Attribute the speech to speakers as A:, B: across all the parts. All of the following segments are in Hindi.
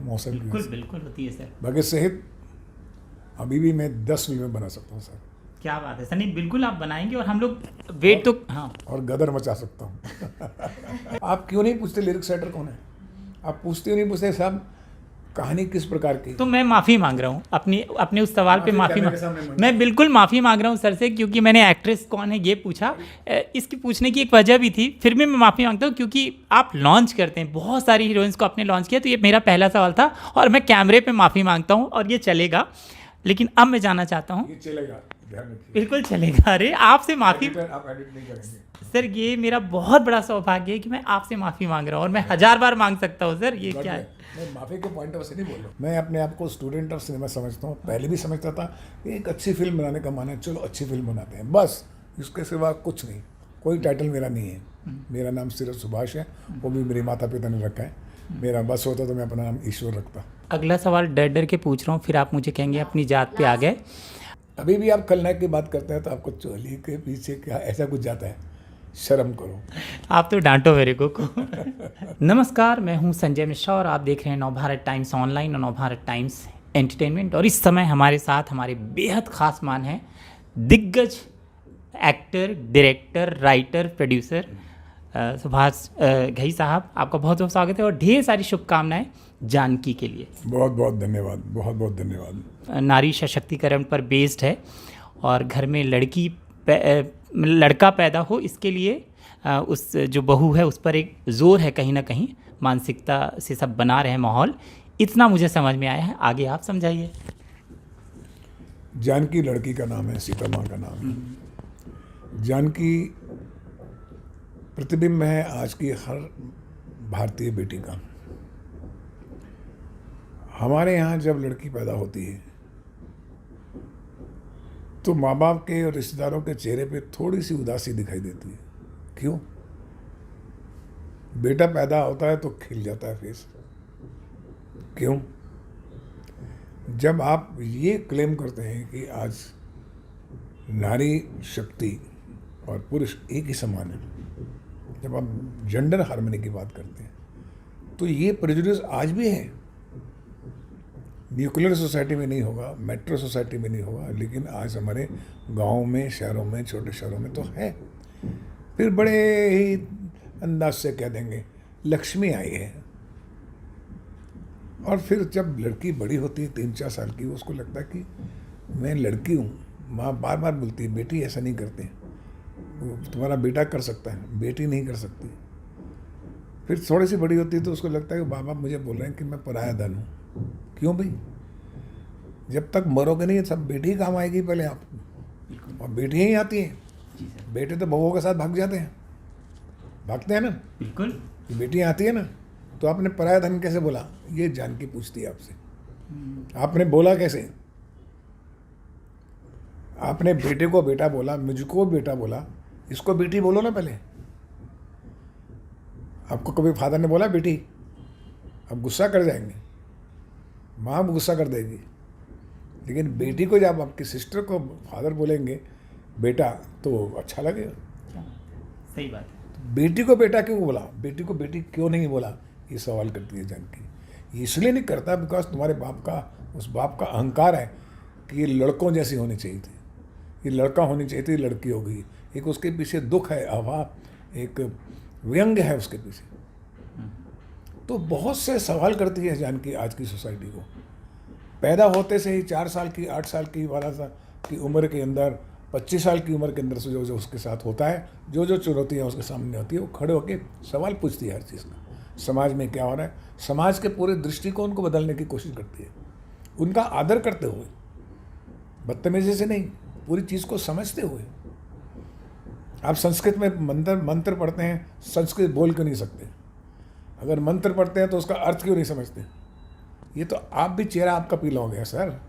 A: मौसम की वजह
B: बिल्कुल
A: से।
B: बिल्कुल होती है सर।
A: बाकी सेहत अभी भी मैं 10 फिल्में बना सकता हूँ सर।
B: क्या बात है सर, नहीं बिल्कुल आप बनाएंगे और हम लोग वेट तो हाँ।
A: और गदर मचा सकता हूँ। आप क्यों नहीं पूछते लिरिक्स राइटर कौन है? आप पूछते हो नहीं पूछते साहब, कहानी किस प्रकार की?
B: तो मैं माफ़ी मांग रहा हूँ अपनी अपने उस सवाल पे माफ़ी
A: कैमरे के सामने मांग
B: मैं बिल्कुल माफ़ी मांग रहा हूँ सर से, क्योंकि मैंने एक्ट्रेस कौन है ये पूछा। इसकी पूछने की एक वजह भी थी, फिर भी मैं माफ़ी मांगता हूँ क्योंकि आप लॉन्च करते हैं, बहुत सारी हीरोइंस को आपने लॉन्च किया, तो ये मेरा पहला सवाल था और मैं कैमरे पे माफ़ी मांगता हूँ और ये चलेगा। लेकिन अब मैं जानना चाहता हूँ।
A: ये चलेगा, ध्यान रखिए।
B: बिल्कुल चलेगा। अरे आपसे माफ़ी
A: आप एडिट नहीं करेंगे
B: सर, ये मेरा बहुत बड़ा सौभाग्य है कि मैं आपसे माफ़ी मांग रहा हूँ और मैं 1000 बार मांग सकता हूँ सर, ये क्या है?
A: मैं माफी के पॉइंट ऑफ से नहीं बोल रहा हूँ। मैं अपने आप को स्टूडेंट ऑफ सिनेमा समझता हूँ। पहले भी समझता था कि एक अच्छी फिल्म बनाने का माना है, चलो अच्छी फिल्म बनाते हैं, बस इसके सिवा कुछ नहीं। कोई टाइटल मेरा नहीं है, मेरा नाम सिर्फ सुभाष है, वो भी मेरे माता पिता ने रखा है। मेरा बस होता तो मैं अपना नाम ईश्वर रखता।
B: अगला सवाल डर डर के पूछ रहा हूँ, फिर आप मुझे कहेंगे अपनी जात पे आ गए।
A: अभी भी आप खलनायक की बात करते हैं तो आपको चोली के पीछे क्या ऐसा कुछ जाता है? शर्म करो।
B: आप तो डांटो मेरे को। नमस्कार, मैं हूं संजय मिश्रा और आप देख रहे हैं नवभारत टाइम्स ऑनलाइन और नवभारत टाइम्स एंटरटेनमेंट। और इस समय हमारे साथ हमारे बेहद खास मान हैं, दिग्गज actor, director, writer, producer Subhash Ghai साहब। आपका बहुत बहुत स्वागत है और ढेर सारी शुभकामनाएं जानकी के लिए।
A: बहुत बहुत धन्यवाद, बहुत बहुत धन्यवाद।
B: नारी सशक्तिकरण पर बेस्ड है और घर में लड़का पैदा हो, इसके लिए उस जो बहू है उस पर एक जोर है, कहीं ना कहीं मानसिकता से सब बना रहे हैं माहौल। इतना मुझे समझ में आया है, आगे आप समझाइए।
A: जानकी लड़की का नाम है, सीता माँ का नाम है। जानकी प्रतिबिंब है आज की हर भारतीय बेटी का। हमारे यहाँ जब लड़की पैदा होती है तो माँ बाप के और रिश्तेदारों के चेहरे पे थोड़ी सी उदासी दिखाई देती है। क्यों? बेटा पैदा होता है तो खिल जाता है फेस। क्यों? जब आप ये क्लेम करते हैं कि आज नारी शक्ति और पुरुष एक ही समान है, जब आप जेंडर हार्मनी की बात करते हैं, तो ये प्रेजुडिस आज भी है। न्यूक्लियर सोसाइटी में नहीं होगा, मेट्रो सोसाइटी में नहीं होगा, लेकिन आज हमारे गाँव में, शहरों में, छोटे शहरों में तो है। फिर बड़े ही अंदाज से कह देंगे लक्ष्मी आई है। और फिर जब लड़की बड़ी होती है 3-4 साल की, उसको लगता है कि मैं लड़की हूँ। माँ बार बार बोलती है बेटी ऐसा नहीं करते, तुम्हारा बेटा कर सकता है, बेटी नहीं कर सकती। फिर थोड़ी सी बड़ी होती है तो उसको लगता है कि बाबा मुझे बोल रहे हैं कि मैं पराया धन हूँ। क्यों भाई? जब तक मरोगे नहीं सब बेटी ही काम आएगी पहले आप, और बेटियाँ ही आती हैं। बेटे तो बहुओं के साथ भाग जाते हैं, भागते हैं ना।
B: बिल्कुल।
A: बेटियाँ आती है ना, तो आपने पराया धन कैसे बोला? ये जानकी पूछती है आपसे, आपने बोला कैसे? आपने बेटे को बेटा बोला, मुझको बेटा बोला, इसको बेटी बोलो ना पहले। आपको कभी फादर ने बोला बेटी? आप गुस्सा कर जाएंगे, माँ गुस्सा कर देगी। लेकिन बेटी को जब आपकी सिस्टर को फादर बोलेंगे बेटा तो अच्छा लगेगा।
B: सही बात है।
A: बेटी को बेटा क्यों बोला, बेटी को बेटी क्यों नहीं बोला, ये सवाल करती है जानकी। इसलिए नहीं करता बिकॉज तुम्हारे बाप का, उस बाप का अहंकार है कि ये लड़कों जैसी होनी चाहिए थी, ये लड़का होनी चाहिए थी, लड़की हो गई। एक उसके पीछे दुख है, अभाव, एक व्यंग्य है उसके पीछे। तो बहुत से सवाल करती है जानकी आज की सोसाइटी को। पैदा होते से ही 4 साल की, 8 साल की, 12 साल की उम्र के अंदर, 25 साल की उम्र के अंदर से जो उसके साथ होता है, जो चुनौतियाँ उसके सामने होती है, वो खड़े होकर सवाल पूछती है हर चीज़ का। समाज में क्या हो रहा है, समाज के पूरे दृष्टिकोण को बदलने की कोशिश करती है, उनका आदर करते हुए, बदतमीजी से नहीं, पूरी चीज़ को समझते हुए। आप संस्कृत में मंत्र पढ़ते हैं, संस्कृत बोल क्यों नहीं सकते? अगर मंत्र पढ़ते हैं तो उसका अर्थ क्यों नहीं समझते? ये तो आप भी चेहरा आपका पीला हो गया सर,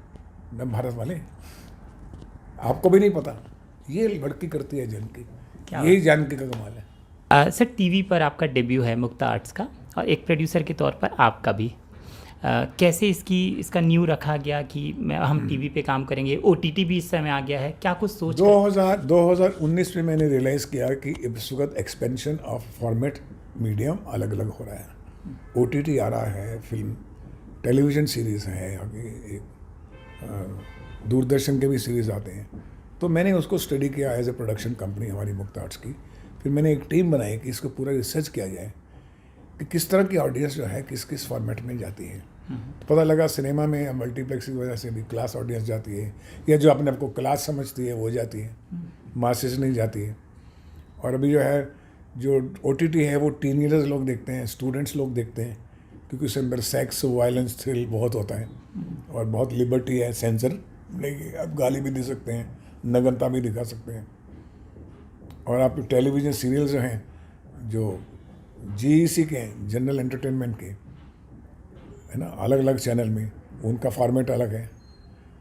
A: न भारत वाले, आपको भी नहीं पता। ये लड़की करती है जानकी, यही जानकी का कमाल है।
B: सर टीवी पर आपका डेब्यू है मुक्ता आर्ट्स का, और एक प्रोड्यूसर के तौर पर आपका भी। कैसे इसका न्यू रखा गया कि हम टीवी पे काम करेंगे? ओटीटी भी इस समय आ गया है, क्या कुछ सोच
A: 2019 में मैंने रियलाइज़ किया कि इस वक्त एक्सपेंशन ऑफ फॉर्मेट मीडियम अलग अलग हो रहा है। ओटीटी आ रहा है, फिल्म टेलीविज़न सीरीज़ हैं, आगे एक दूरदर्शन के भी सीरीज़ आते हैं। तो मैंने उसको स्टडी किया एज ए प्रोडक्शन कंपनी हमारी मुक्ता आर्ट्स की। फिर मैंने एक टीम बनाई कि इसको पूरा रिसर्च किया जाए कि किस तरह की ऑडियंस जो है किस किस फॉर्मेट में जाती है। तो पता लगा सिनेमा में मल्टीप्लेक्स की वजह से भी क्लास ऑडियंस जाती है, या जो अपने आप को क्लास समझती है वो जाती है, मासेस नहीं जाती है। और अभी जो है जो OTT है वो टीनेजर्स लोग देखते हैं, स्टूडेंट्स लोग देखते हैं, क्योंकि उसके अंदर सेक्स, वायलेंस, थ्रिल बहुत होता है और बहुत लिबर्टी है, सेंसर नहीं, आप गाली भी दे सकते हैं, नग्नता भी दिखा सकते हैं। और आप टेलीविज़न सीरियल जो हैं, जो GEC के हैं, जनरल एंटरटेनमेंट के, है ना, अलग अलग चैनल में उनका फॉर्मेट अलग है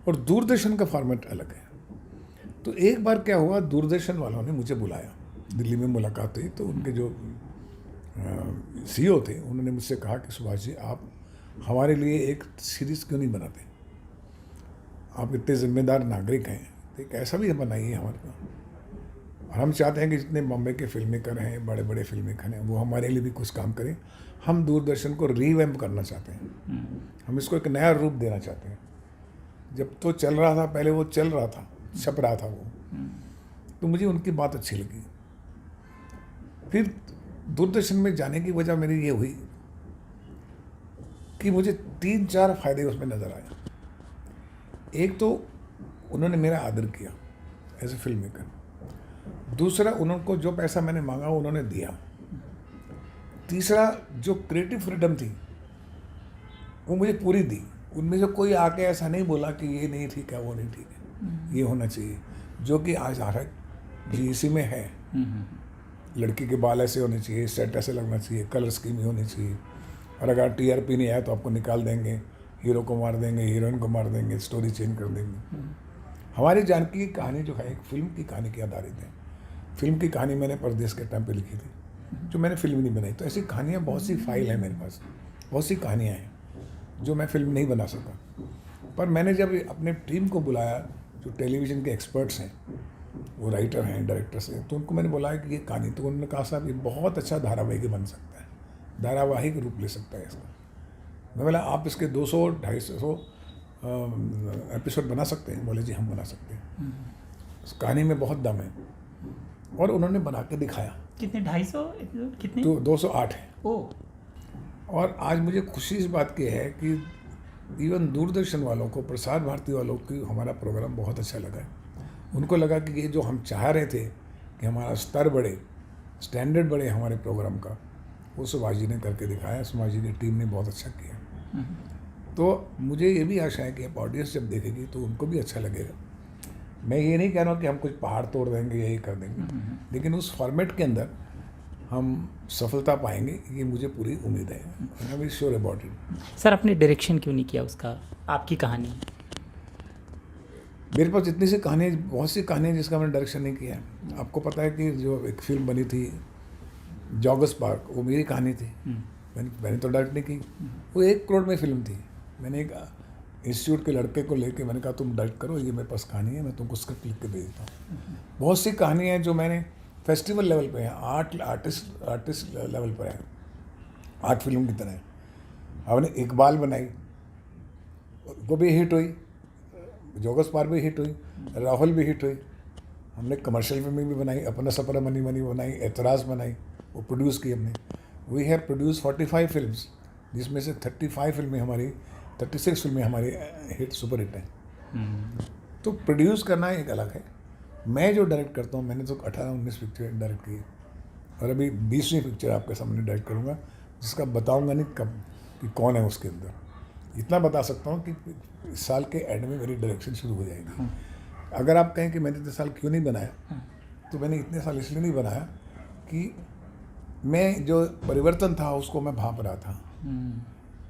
A: और दूरदर्शन का फॉर्मेट अलग है। तो एक बार क्या हुआ, दूरदर्शन वालों ने मुझे बुलाया, दिल्ली में मुलाकात हुई। तो उनके जो CEO थे उन्होंने मुझसे कहा कि सुभाष जी, आप हमारे लिए एक सीरीज़ क्यों नहीं बनाते? आप इतने जिम्मेदार नागरिक हैं, तो एक ऐसा भी बनाइए हमारे को। और हम चाहते हैं कि जितने बॉम्बे के फिल्म मेकर हैं, बड़े बड़े फिल्म मेकर हैं, वो हमारे लिए भी कुछ काम करें। हम दूरदर्शन को रीवैम्प करना चाहते हैं, हम इसको एक नया रूप देना चाहते हैं। जब तो चल रहा था, पहले वो चल रहा था, छप रहा था वो, तो मुझे उनकी बात अच्छी लगी। फिर दूरदर्शन में जाने की वजह मेरी ये हुई कि मुझे 3-4 फायदे उसमें नज़र आए। एक तो उन्होंने मेरा आदर किया एज ए फिल्म मेकर। दूसरा, उनको जो पैसा मैंने मांगा उन्होंने दिया। तीसरा, जो क्रिएटिव फ्रीडम थी वो मुझे पूरी दी। उनमें से कोई आके ऐसा नहीं बोला कि ये नहीं ठीक है, वो नहीं ठीक है, ये होना चाहिए, जो कि आज आ रहा है GEC में है। लड़की के बाल ऐसे होने चाहिए, सेट ऐसे लगना चाहिए, कलर स्कीम होनी चाहिए, और अगर TRP नहीं आया तो आपको निकाल देंगे, हीरो को मार देंगे, हीरोइन को मार देंगे, स्टोरी चेंज कर देंगे। हमारी जानकी की कहानी जो है एक फिल्म की कहानी के आधारित है। फिल्म की कहानी मैंने परदेश के टाइम पे लिखी थी, जो मैंने फिल्म नहीं बनाई। तो ऐसी कहानियाँ बहुत सी फाइल है मेरे पास, बहुत सी कहानियाँ हैं जो मैं फिल्म नहीं बना सका। पर मैंने जब अपने टीम को बुलाया, जो टेलीविज़न के एक्सपर्ट्स हैं, वो राइटर हैं, डायरेक्टर्स हैं, तो उनको मैंने बुलाया कि ये कहानी, तो उन्होंने कहा साहब ये बहुत अच्छा धारावाहिक बन सकता है, धारावाहिक रूप ले सकता है इसका। मैं बोला आप इसके 200-250 एपिसोड बना सकते हैं? बोले जी हम बना सकते हैं। उस कहानी में बहुत दम है, और उन्होंने बना के दिखाया।
B: कितने 250 एपिसोड कितने?
A: तो 208 है।
B: ओ,
A: और आज मुझे खुशी इस बात की है कि इवन दूरदर्शन वालों को, प्रसार भारती वालों की हमारा प्रोग्राम बहुत अच्छा लगा है। उनको लगा कि ये जो हम चाह रहे थे कि हमारा स्तर बढ़े, स्टैंडर्ड बढ़े हमारे प्रोग्राम का, वो सुभाष जी ने करके दिखाया। सुभाष जी की टीम ने बहुत अच्छा किया। तो मुझे ये भी आशा है कि अब ऑडियंस जब देखेगी तो उनको भी अच्छा लगेगा। मैं ये नहीं कह रहा हूँ कि हम कुछ पहाड़ तोड़ देंगे, यही कर देंगे, लेकिन उस फॉर्मेट के अंदर हम सफलता पाएंगे, ये मुझे पूरी उम्मीद है। I am very sure about it.
B: Sir आपने डायरेक्शन क्यों नहीं किया उसका? आपकी कहानी
A: मेरे पास इतनी सी कहानी, बहुत सी कहानियाँ जिसका मैंने डायरेक्शन नहीं किया है। आपको पता है कि जो एक फिल्म बनी थी जॉगर्स पार्क, वो मेरी कहानी थी। मैंने तो डायरेक्ट नहीं की। वो 1 करोड़ में फिल्म थी। मैंने एक इंस्टीट्यूट के लड़के को लेके मैंने कहा तुम डायरेक्ट करो, ये मेरे पास कहानी है, मैं तुमको स्क्रिप्ट लिख के दे देता हूँ। बहुत सी कहानियाँ हैं जो मैंने फेस्टिवल लेवल पे हैं, आर्टिस्ट लेवल पर है, आर्ट फिल्म की तरह है। हमने इकबाल बनाई, वो भी हिट हुई, जोगस पार्क भी हिट हुई, राहुल भी हिट हुई। हमने कमर्शियल फिल्में भी बनाई, अपना सपरा मनी मनी बनाई, एतराज़ बनाई, वो प्रोड्यूस की हमने। वी हैव प्रोड्यूस 45 फिल्म्स, जिसमें से 35 फिल्में हमारी, 36 फिल्में हमारी हिट, सुपर हिट हैं। तो प्रोड्यूस करना एक अलग है। मैं जो डायरेक्ट करता हूँ, मैंने तो 18-19 पिक्चर डायरेक्ट की, और अभी 20वीं पिक्चर आपके सामने डायरेक्ट करूँगा, जिसका बताऊँगा नहीं कब कि कौन है उसके अंदर। इतना बता सकता हूँ कि इस साल के एंड में मेरी डायरेक्शन शुरू हो जाएगी। अगर आप कहें कि मैंने इतने साल क्यों नहीं बनाया, तो मैंने इतने साल इसलिए नहीं बनाया कि मैं जो परिवर्तन था उसको मैं भांप रहा था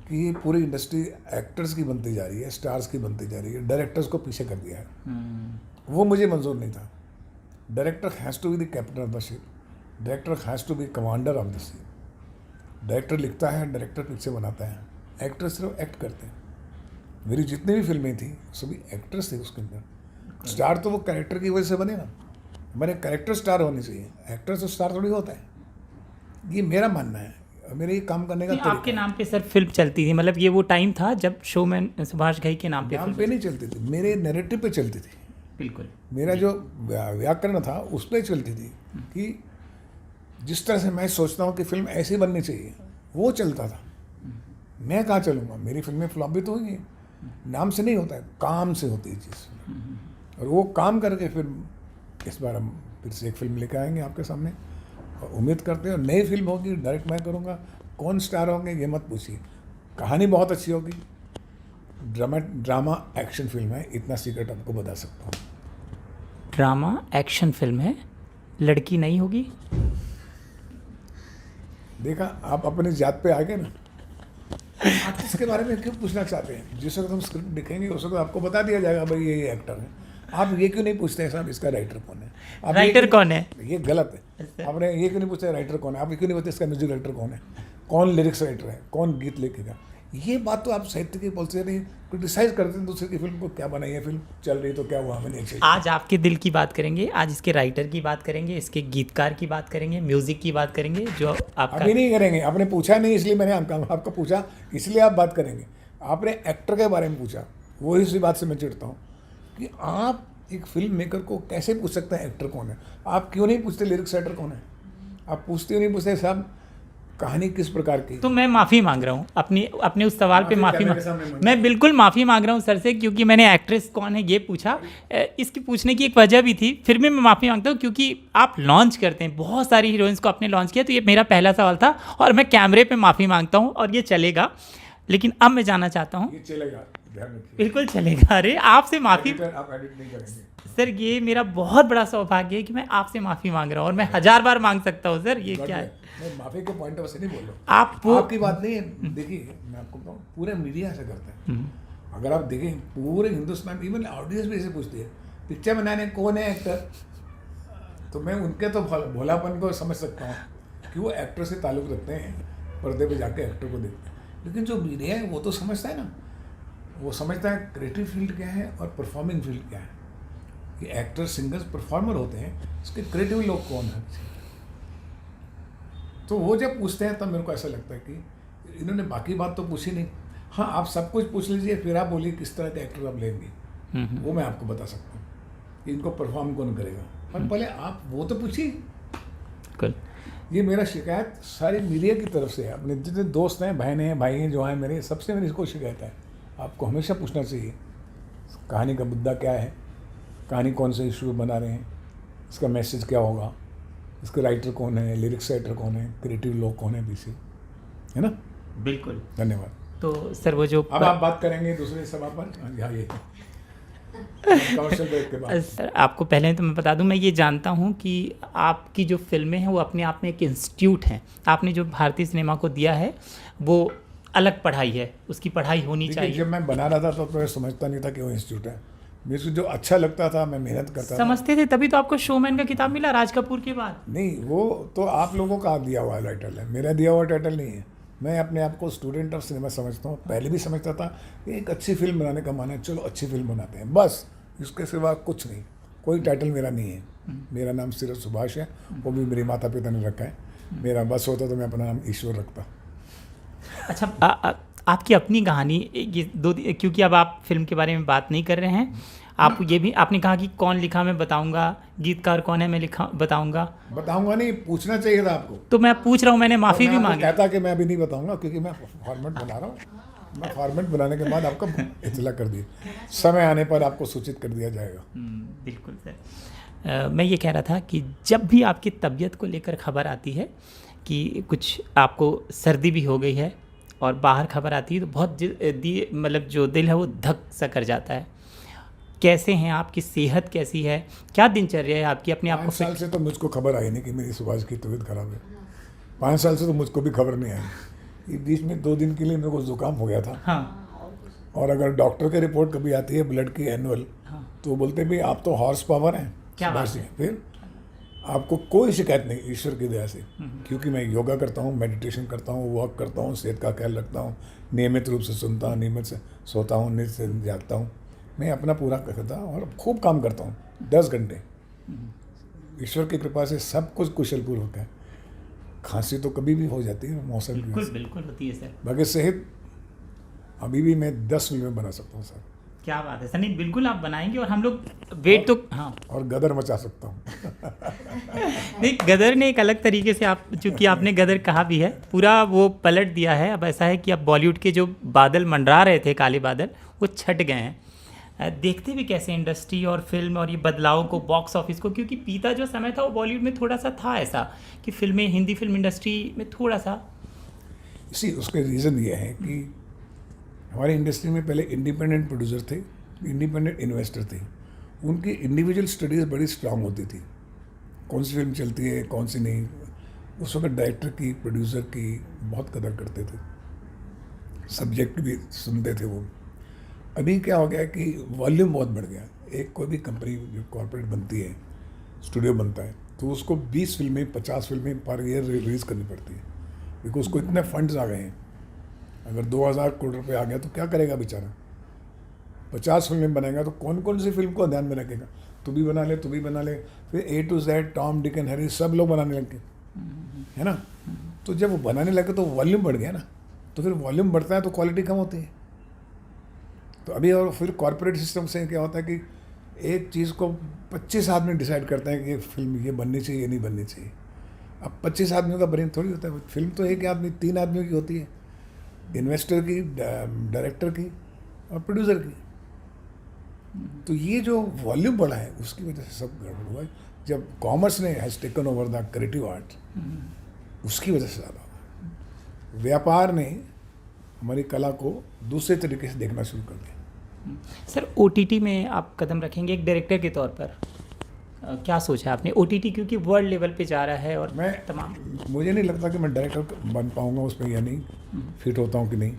A: कि ये पूरी इंडस्ट्री एक्टर्स की बनती जा रही है, स्टार्स की बनती जा रही है, डायरेक्टर्स को पीछे कर दिया है। वो मुझे मंजूर नहीं था। Director has to be the captain of the ship, director has to be commander of the ship. Director लिखता है, डायरेक्टर पिक्चर बनाता है, एक्टर सिर्फ एक्ट करते हैं। मेरी जितनी भी फिल्में थी सभी एक्टर्स थे उसके अंदर। स्टार तो वो कैरेक्टर की वजह से बने ना, हमारे कैरेक्टर स्टार होने चाहिए, एक्टर तो स्टार थोड़ी होता है। ये मेरा मानना है। मेरे ये काम करने का
B: नहीं, आपके नाम पे सर फिल्म चलती थी, मतलब ये वो टाइम था जब शोमैन सुभाष घई के नाम पे
A: नाम
B: फिल्म।
A: पे नहीं चलती थी, मेरे नैरेटिव पे चलती थी।
B: बिल्कुल।
A: मेरा जो व्याकरण था उस पर चलती थी कि जिस तरह से मैं सोचता हूँ कि फिल्म ऐसी बननी चाहिए वो चलता था। मैं कहाँ चलूँगा, मेरी फिल्में फ्लॉप भी तो हुई हैं, नाम से नहीं होता है, काम से होती है चीज़। और वो काम करके फिर इस बार हम फिर से एक फिल्म लेकर आएंगे आपके सामने और उम्मीद करते हैं नई फिल्म होगी, डायरेक्ट मैं करूँगा। कौन स्टार होंगे ये मत पूछिए, कहानी बहुत अच्छी होगी। ड्रामा एक्शन फिल्म है, इतना सीक्रेट आपको बता सकता हूँ।
B: ड्रामा एक्शन फिल्म है, लड़की नहीं होगी।
A: देखा, आप अपनी जात पे आ गए ना। आप इसके बारे में क्यों पूछना चाहते हैं? जिस वक्त हम स्क्रिप्ट लिखेंगे उस वक्त आपको बता दिया जाएगा भाई ये एक्टर है। आप ये क्यों नहीं पूछते हैं साहब इसका राइटर कौन है? आप
B: राइटर कौन है?
A: ये गलत है। आपने ये क्यों नहीं पूछते राइटर कौन है? आप ये क्यों नहीं पूछते इसका म्यूजिक राइटर कौन है, कौन लिरिक्स राइटर है, कौन गीत लिखेगा? ये बात तो आप साहित्य की बोलते नहीं, क्रिटिसाइज करते हैं दूसरे की फिल्म को। क्या बनाई है फिल्म, चल रही तो क्या हुआ, हमें नहीं चाहिए।
B: आज आपके दिल की बात करेंगे, आज इसके राइटर की बात करेंगे, इसके गीतकार की बात करेंगे, म्यूजिक की बात करेंगे, जो आपका।
A: अभी नहीं करेंगे, आपने पूछा नहीं इसलिए मैंने आपको पूछा, इसलिए आप बात करेंगे। आपने एक्टर के बारे में पूछा, वही इसी बात से मैं चिढ़ता हूँ कि आप एक फिल्म मेकर को कैसे पूछ सकते हैं एक्टर कौन है? आप क्यों नहीं पूछते लिरिक्स राइटर कौन है? आप पूछते क्यों नहीं पूछते साहब कहानी किस प्रकार की?
B: तो मैं माफ़ी मांग रहा हूँ अपने उस सवाल पे
A: माफी
B: माफ़ी मैं बिल्कुल माफ़ी मांग रहा हूँ सर से, क्योंकि मैंने एक्ट्रेस कौन है ये पूछा। इसकी पूछने की एक वजह भी थी, फिर भी मैं माफ़ी मांगता हूँ क्योंकि आप लॉन्च करते हैं, बहुत सारी हीरोइंस को आपने लॉन्च किया, तो ये मेरा पहला सवाल था और मैं कैमरे पे माफ़ी मांगता हूँ और ये चलेगा। लेकिन अब मैं जानना चाहता हूँ।
A: ये चलेगा, ध्यान रखिए।
B: बिल्कुल चलेगा। अरे आपसे माफ़ी
A: आप एडिट नहीं करेंगे
B: सर, ये मेरा बहुत बड़ा सौभाग्य है कि मैं आपसे माफ़ी मांग रहा हूँ और मैं 1000 बार मांग सकता हूँ सर। ये क्या है?
A: मैं माफी के पॉइंट ऑफ से नहीं बोल रहा हूँ, आपकी बात नहीं है। देखिए मैं आपको बताऊँ, पूरे मीडिया ऐसा करता है। अगर आप देखें पूरे हिंदुस्तान, इवन ऑडियंस भी ऐसे पूछती है पिक्चर बनाने कौन है एक्टर, तो मैं उनके तो भोलापन को समझ सकता हूँ कि वो एक्टर से ताल्लुक़ रखते हैं, पर्दे पे जाके एक्टर को देखते हैं। लेकिन जो मीडिया है वो तो समझता है ना, वो समझता है क्रिएटिव फील्ड क्या है और परफॉर्मिंग फील्ड क्या है। ये एक्टर, सिंगर्स, परफॉर्मर होते हैं, इसके क्रिएटिव लोग कौन है? तो वो जब पूछते हैं तब मेरे को ऐसा लगता है कि इन्होंने बाकी बात तो पूछी नहीं। हाँ, आप सब कुछ पूछ लीजिए, फिर आप बोलिए किस तरह के एक्टर आप लेंगे, वो मैं आपको बता सकता हूँ कि इनको परफॉर्म कौन करेगा। पर पहले आप वो तो पूछिए।
B: बिल्कुल।
A: ये मेरा शिकायत सारी मीडिया की तरफ से है। अपने जितने दोस्त हैं, बहनें हैं, भाई हैं जो हैं मेरे, सबसे मेरी इसको शिकायत है। आपको हमेशा पूछना चाहिए कहानी का मुद्दा क्या है, कहानी कौन से इशू बना रहे हैं, इसका मैसेज क्या होगा, इसके राइटर कौन है, लिरिक्स राइटर कौन है, क्रिएटिव लोग कौन है पीछे, है ना?
B: बिल्कुल।
A: धन्यवाद।
B: तो सर वो जो
A: अब आप बात करेंगे दूसरे सवाल पर। हाँ, ये कमर्शियल ब्रेक के बाद।
B: सर आपको पहले तो मैं बता दूं, मैं ये जानता हूं कि आपकी जो फिल्में हैं वो अपने आप में एक इंस्टीट्यूट हैं। आपने जो भारतीय सिनेमा को दिया है वो अलग पढ़ाई है, उसकी पढ़ाई होनी चाहिए।
A: जब मैं बना रहा था तो मैं समझता नहीं था कि वो इंस्टीट्यूट है। मेरे को जो अच्छा लगता था मैं मेहनत करता था।
B: समझते थे, तभी तो आपको शोमैन का खिताब मिला राज कपूर के बाद।
A: नहीं, वो तो आप लोगों का दिया हुआ टाइटल है, मेरा दिया हुआ टाइटल नहीं है। मैं अपने आप को स्टूडेंट ऑफ सिनेमा समझता हूँ। पहले भी समझता था कि एक अच्छी फिल्म बनाने का माना है, चलो अच्छी फिल्म बनाते हैं, बस इसके सिवा कुछ नहीं। कोई टाइटल मेरा नहीं है। मेरा नाम सिर्फ सुभाष है, वो भी मेरे माता पिता ने रखा है। मेरा बस होता तो मैं अपना नाम ईश्वर रखता।
B: अच्छा, आपकी अपनी कहानी ये क्योंकि अब आप फिल्म के बारे में बात नहीं कर रहे हैं, आप ये भी आपने कहा कि कौन लिखा मैं बताऊंगा, गीतकार कौन है मैं बताऊंगा
A: नहीं, पूछना चाहिए था आपको।
B: तो मैं पूछ रहा हूँ, मैंने माफ़ी भी मांगी।
A: कहता कि मैं अभी नहीं बताऊंगा क्योंकि मैं फॉर्मेट बना रहा हूँ। मैं फॉर्मेट बनाने के बाद आपको इतला कर दिया, समय आने पर आपको सूचित कर दिया जाएगा।
B: बिल्कुल सर। मैं ये कह रहा था कि जब भी आपकी तबीयत को लेकर खबर आती है कि कुछ आपको सर्दी भी हो गई है और बाहर खबर आती है तो बहुत मतलब जो दिल है वो धक सा कर जाता है। कैसे हैं, आपकी सेहत कैसी है, क्या दिनचर्या है आपकी? अपने आप को
A: 5 साल से तो मुझको खबर आई नहीं कि मेरी सुभाष की तबीयत खराब है। 5 साल से तो मुझको भी खबर नहीं आई। ये बीच में 2 दिन के लिए मेरे को जुकाम हो गया था।
B: हाँ।
A: और अगर डॉक्टर की रिपोर्ट कभी आती है ब्लड की एनुअल, तो बोलते भाई आप तो हॉर्स पावर हैं।
B: क्या बात है?
A: फिर आपको कोई शिकायत नहीं ईश्वर की दया से, क्योंकि मैं योगा करता हूँ, मेडिटेशन करता हूँ, वॉक करता हूँ, सेहत का ख्याल रखता हूँ, नियमित रूप से सुनता हूँ, नियमित से सोता हूँ, नियमित से जागता हूँ। मैं अपना पूरा करता हूँ और खूब काम करता हूँ 10 घंटे। ईश्वर की कृपा से सब कुछ कुशलपूर्वक है। खांसी तो कभी भी हो जाती है मौसम की वजह
B: बिल्कुल
A: से।
B: बिल्कुल होती है सर।
A: बाकी सेहत अभी भी मैं 10 फिल्में बना सकता हूँ सर,
B: क्या बात है सर, नहीं बिल्कुल आप बनाएंगे और हम लोग वेट तो हाँ
A: और गदर मचा सकता हूँ।
B: नहीं, गदर ने एक अलग तरीके से आप, चूंकि आपने गदर कहा भी है, पूरा वो पलट दिया है। अब ऐसा है कि अब बॉलीवुड के जो बादल मंडरा रहे थे, काले बादल, वो छट गए हैं। देखते भी कैसे इंडस्ट्री और फिल्म और ये बदलाव को, बॉक्स ऑफिस को, क्योंकि बीता जो समय था वो बॉलीवुड में थोड़ा सा था ऐसा कि फिल्में, हिंदी फिल्म इंडस्ट्री में थोड़ा सा
A: इसी उसके रीज़न ये है कि हमारी इंडस्ट्री में पहले इंडिपेंडेंट प्रोड्यूसर थे, इंडिपेंडेंट इन्वेस्टर थे, उनकी इंडिविजुअल स्टडीज़ बड़ी स्ट्रांग होती थी, कौन सी फिल्म चलती है कौन सी नहीं। उस वक्त डायरेक्टर की, प्रोड्यूसर की बहुत कदर करते थे, सब्जेक्ट भी सुनते थे वो। अभी क्या हो गया कि वॉल्यूम बहुत बढ़ गया। एक कोई भी कंपनी जो कॉर्पोरेट बनती है, स्टूडियो बनता है, तो उसको 20 फिल्में 50 फिल्में पर ईयर रिलीज़ करनी पड़ती है, बिकॉज उसको इतने फंड्स आ गए हैं। अगर 2000 करोड़ रुपए आ गया तो क्या करेगा बेचारा? 50 फिल्में बनाएगा तो कौन कौन सी फिल्म को ध्यान में रखेगा? तू भी बना ले, तू भी बना ले, फिर A to Z, Tom, Dick and Harry सब लोग बनाने लग गए, है ना। तो जब वो बनाने लगे तो वॉल्यूम बढ़ गया ना, तो फिर वॉल्यूम बढ़ता है तो क्वालिटी कम होती है। तो अभी और फिर कॉर्पोरेट सिस्टम से क्या होता है कि एक चीज़ को 25 आदमी डिसाइड करते हैं कि ये फिल्म ये बननी चाहिए, ये नहीं बननी चाहिए। अब 25 आदमियों का ब्रेन थोड़ी होता है, फिल्म तो एक आदमी 3 आदमियों की होती है, इन्वेस्टर की, डायरेक्टर की और प्रोड्यूसर की। तो ये जो वॉल्यूम बढ़ा है उसकी वजह से सब गड़बड़ हुआ है। जब कॉमर्स ने has taken over the creative art, उसकी वजह से ज़्यादा हुआ। व्यापार ने हमारी कला को दूसरे तरीके से देखना शुरू कर दिया।
B: सर OTT में आप कदम रखेंगे एक डायरेक्टर के तौर पर, क्या सोचा आपने? OTT क्योंकि वर्ल्ड लेवल पे जा रहा है और
A: मैं
B: तमाम,
A: मुझे नहीं लगता कि मैं डायरेक्टर बन पाऊंगा उसमें या नहीं, फिट होता हूँ कि नहीं,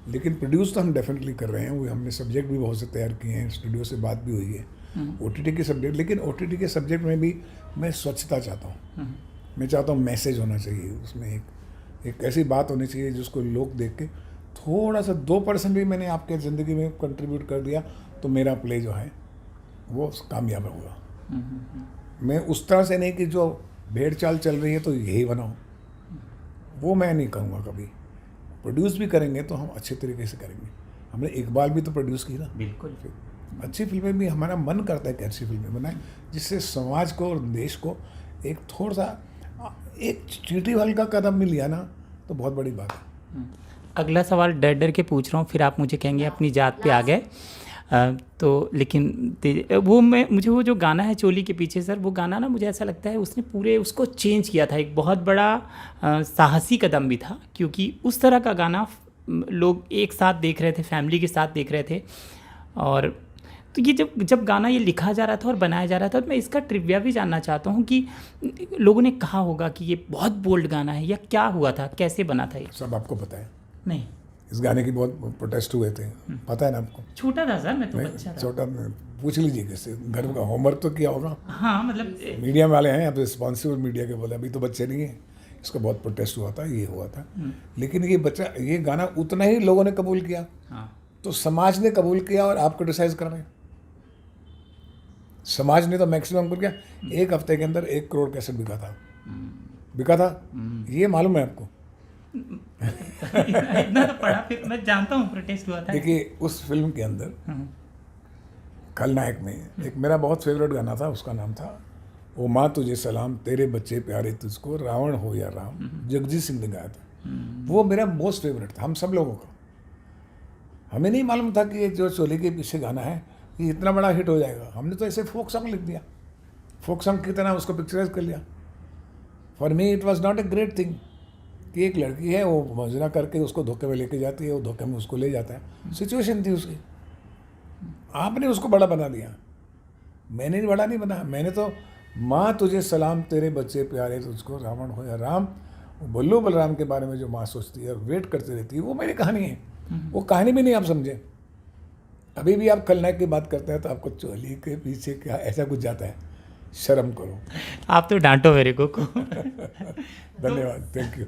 A: लेकिन प्रोड्यूस तो हम डेफिनेटली कर रहे हैं। वो हमने सब्जेक्ट भी बहुत से तैयार किए हैं, स्टूडियो से बात भी हुई है OTT के सब्जेक्ट। लेकिन OTT के सब्जेक्ट में भी मैं स्वच्छता चाहता हूँ। मैं चाहता हूँ मैसेज होना चाहिए उसमें, एक ऐसी बात होनी चाहिए जिसको लोग देख के थोड़ा सा 2% भी मैंने आपके ज़िंदगी में कंट्रीब्यूट कर दिया तो मेरा प्ले जो है वो कामयाब होगा। मैं उस तरह से नहीं कि जो भेड़ चाल चल रही है तो यही बनाओ, वो मैं नहीं कहूँगा कभी। प्रोड्यूस भी करेंगे तो हम अच्छे तरीके से करेंगे। हमने इकबाल भी तो प्रोड्यूस की ना,
B: बिल्कुल
A: अच्छी फिल्में भी हमारा मन करता है कि अच्छी फिल्में बनाएं जिससे समाज को और देश को एक थोड़ा सा, एक चींटी भर का कदम मिल लिया ना तो बहुत बड़ी बात है।
B: अगला सवाल डर डर के पूछ रहा हूँ, फिर आप मुझे कहेंगे अपनी जात पे आ गए। तो लेकिन वो मुझे वो जो गाना है चोली के पीछे सर, वो गाना ना मुझे ऐसा लगता है उसने पूरे उसको चेंज किया था। एक बहुत बड़ा साहसी कदम भी था, क्योंकि उस तरह का गाना लोग एक साथ देख रहे थे, फैमिली के साथ देख रहे थे। और तो ये जब गाना ये लिखा जा रहा था और बनाया जा रहा था, तो मैं इसका ट्रिविया भी जानना चाहता हूँ कि लोगों ने कहा होगा कि ये बहुत बोल्ड गाना है, या क्या हुआ था, कैसे बना था ये?
A: सब आपको पता है।
B: नहीं,
A: इस गाने की बहुत प्रोटेस्ट हुए थे, पता है ना आपको?
B: छोटा था सर, मैं तो बच्चा था।
A: छोटा, पूछ लीजिए किससे, घर का होमवर्क तो किया होगा।
B: हाँ मतलब
A: मीडिया वाले हैं, अब रिस्पॉन्सिबल मीडिया के बोले, अभी तो बच्चे नहीं हैं। इसका बहुत प्रोटेस्ट हुआ था, ये हुआ था, लेकिन ये गाना उतना ही लोगों ने कबूल किया।
B: हाँ,
A: तो समाज ने कबूल किया और आप क्रिटिसाइज कर रहे हैं। समाज ने तो मैक्सिमम कर किया। एक हफ्ते के अंदर 1 करोड़ कैसेट बिका था, ये मालूम है आपको?
B: इतना तो पढ़ा, फिर मैं जानता हूँ प्रोटेस्ट हुआ था।
A: देखिए उस फिल्म के अंदर खलनायक में एक मेरा बहुत फेवरेट गाना था, उसका नाम था ओ माँ तुझे सलाम तेरे बच्चे प्यारे तुझको, रावण हो या राम, जगजीत सिंह ने गाया था। वो मेरा मोस्ट फेवरेट था हम सब लोगों का। हमें नहीं मालूम था कि ये जो चोली के पीछे गाना है ये इतना बड़ा हिट हो जाएगा। हमने तो ऐसे फोक सॉन्ग लिख दिया, फोक सॉन्ग की तरह उसको पिक्चराइज कर लिया। For me it was not a great thing कि एक लड़की है वो मजना करके उसको धोखे में लेके जाती है, वो धोखे में उसको ले जाता है। सिचुएशन थी उसकी, आपने उसको बड़ा बना दिया। मैंने बड़ा नहीं बना, मैंने तो माँ तुझे सलाम तेरे बच्चे प्यारे तुझको, रावण हो या राम, बल्लू बलराम के बारे में जो माँ सोचती है और वेट करती रहती है, वो मेरी कहानी है। वो कहानी भी नहीं आप समझे। अभी भी आप खलनायक की बात करते हैं तो आपको चोली के पीछे क्या ऐसा कुछ जाता है, शर्म करो।
B: आप तो डांटो मेरे को।
A: धन्यवाद, थैंक यू।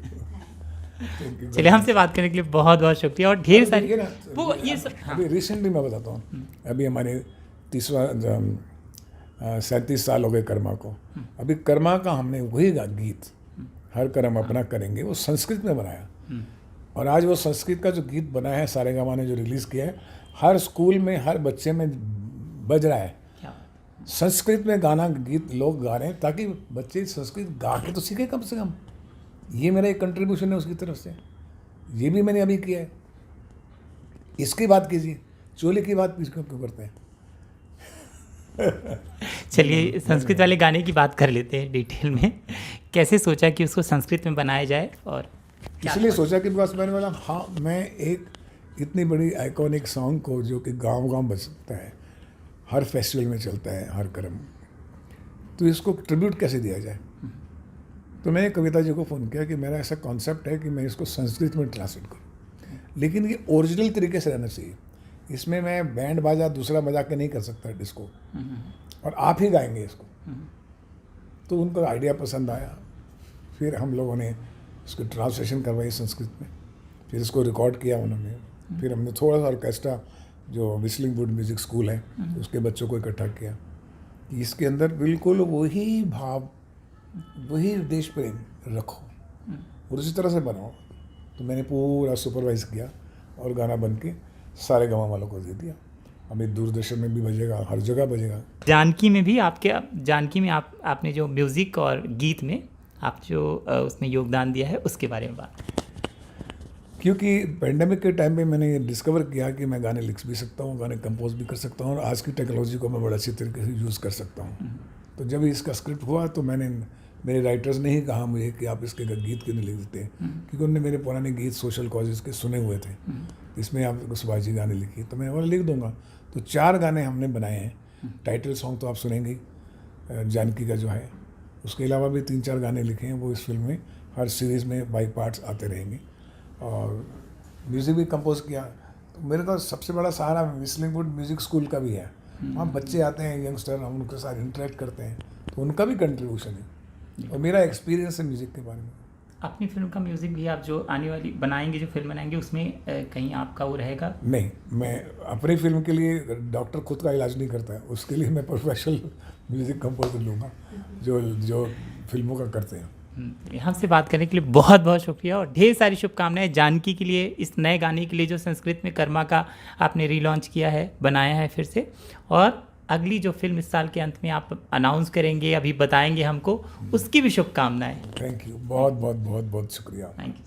B: चलिए, हमसे बात करने के लिए बहुत बहुत शुक्रिया। और ढेर सारी वो ये सब, हाँ।
A: अभी रिसेंटली मैं बताता हूँ, अभी हमारे 37 साल हो गए कर्मा को। अभी कर्मा का हमने वही गीत हर कर्म अपना करेंगे, वो संस्कृत में बनाया। और आज वो संस्कृत का जो गीत बना है सारेगामा ने जो रिलीज़ किया है, हर स्कूल में हर बच्चे में बज रहा है। संस्कृत में गाना गीत लोग गा रहे हैं ताकि बच्चे संस्कृत गा के तो सीखे कम से कम। ये मेरा एक कंट्रीब्यूशन है उसकी तरफ से, ये भी मैंने अभी किया है। इसकी बात कीजिए, चोली की बात क्यों करते हैं?
B: चलिए संस्कृत वाले गाने की बात कर लेते हैं डिटेल में। कैसे सोचा कि उसको संस्कृत में बनाया जाए? और
A: इसलिए सोचा कि बस मैंने बोला हाँ, मैं एक इतनी बड़ी आइकॉनिक सॉन्ग को जो कि गांव-गांव बजता है, हर फेस्टिवल में चलता है, हर कर्म, तो इसको ट्रिब्यूट कैसे दिया जाए। तो मैंने कविता जी को फ़ोन किया कि मेरा ऐसा कॉन्सेप्ट है कि मैं इसको संस्कृत में ट्रांसलेट करूँ, लेकिन ये ओरिजिनल तरीके से रहना चाहिए। इसमें मैं बैंड बाजा दूसरा बजा के नहीं कर सकता डिस्को, और आप ही गाएंगे इसको। तो उनको आइडिया पसंद आया। फिर हम लोगों ने इसको ट्रांसलेशन करवाई संस्कृत में, फिर इसको रिकॉर्ड किया उन्होंने। फिर हमने थोड़ा सा ऑर्केस्ट्रा जो विस्लिंग वुड म्यूज़िक स्कूल है उसके बच्चों को इकट्ठा किया कि इसके अंदर बिल्कुल वही भाव, वही देश प्रेम रखो और उसी तरह से बनाओ। तो मैंने पूरा सुपरवाइज़ किया और गाना बन के सारेगामा वालों को दे दिया। अभी दूरदर्शन में भी बजेगा, हर जगह बजेगा।
B: जानकी में भी जानकी में आपने जो म्यूज़िक और गीत में आप जो उसमें योगदान दिया है उसके बारे में बात।
A: क्योंकि पेंडेमिक के टाइम पे मैंने ये डिस्कवर किया कि मैं गाने लिख भी सकता हूँ, गाने कंपोज भी कर सकता हूँ, और आज की टेक्नोलॉजी को मैं बड़ा अच्छी तरीके से यूज़ कर सकता हूँ। तो जब इसका स्क्रिप्ट हुआ तो मेरे राइटर्स ने ही कहा मुझे कि आप इसके गीत क्यों नहीं लिख देते, क्योंकि उन्होंने मेरे पुराने गीत सोशल कॉजेज़ के सुने हुए थे। इसमें आप सुभाष जी गाने लिखिए, तो मैं बोला लिख दूंगा। तो 4 गाने हमने बनाए हैं। टाइटल सॉन्ग तो आप सुनेंगे ही, जानकी का जो है। उसके अलावा भी 3-4 गाने लिखे हैं, वो इस फिल्म में हर सीरीज़ में बाई पार्ट्स आते रहेंगे। और म्यूज़िक भी कंपोज किया। तो मेरे को सबसे बड़ा सहारा विस्लिंग वुड म्यूज़िक स्कूल का भी है। वहाँ बच्चे आते हैं, यंगस्टर, हम उनके साथ इंटरेक्ट करते हैं, तो उनका भी कंट्रीब्यूशन है और मेरा एक्सपीरियंस है म्यूज़िक के बारे में।
B: अपनी फिल्म का म्यूज़िक भी आप जो आने वाली बनाएंगे, जो फिल्म बनाएंगे, उसमें कहीं आपका वो रहेगा?
A: नहीं, मैं अपनी फिल्म के लिए डॉक्टर खुद का इलाज नहीं करता है, उसके लिए मैं प्रोफेशनल म्यूज़िक कंपोजर लूँगा जो फिल्मों का करते हैं।
B: हमसे बात करने के लिए बहुत बहुत शुक्रिया और ढेर सारी शुभकामनाएं जानकी के लिए, इस नए गाने के लिए जो संस्कृत में कर्मा का आपने रीलॉन्च किया है, बनाया है फिर से। और अगली जो फिल्म इस साल के अंत में आप अनाउंस करेंगे, अभी बताएंगे हमको, उसकी भी शुभकामनाएं।
A: थैंक यू, बहुत बहुत बहुत बहुत शुक्रिया।
B: Thank you.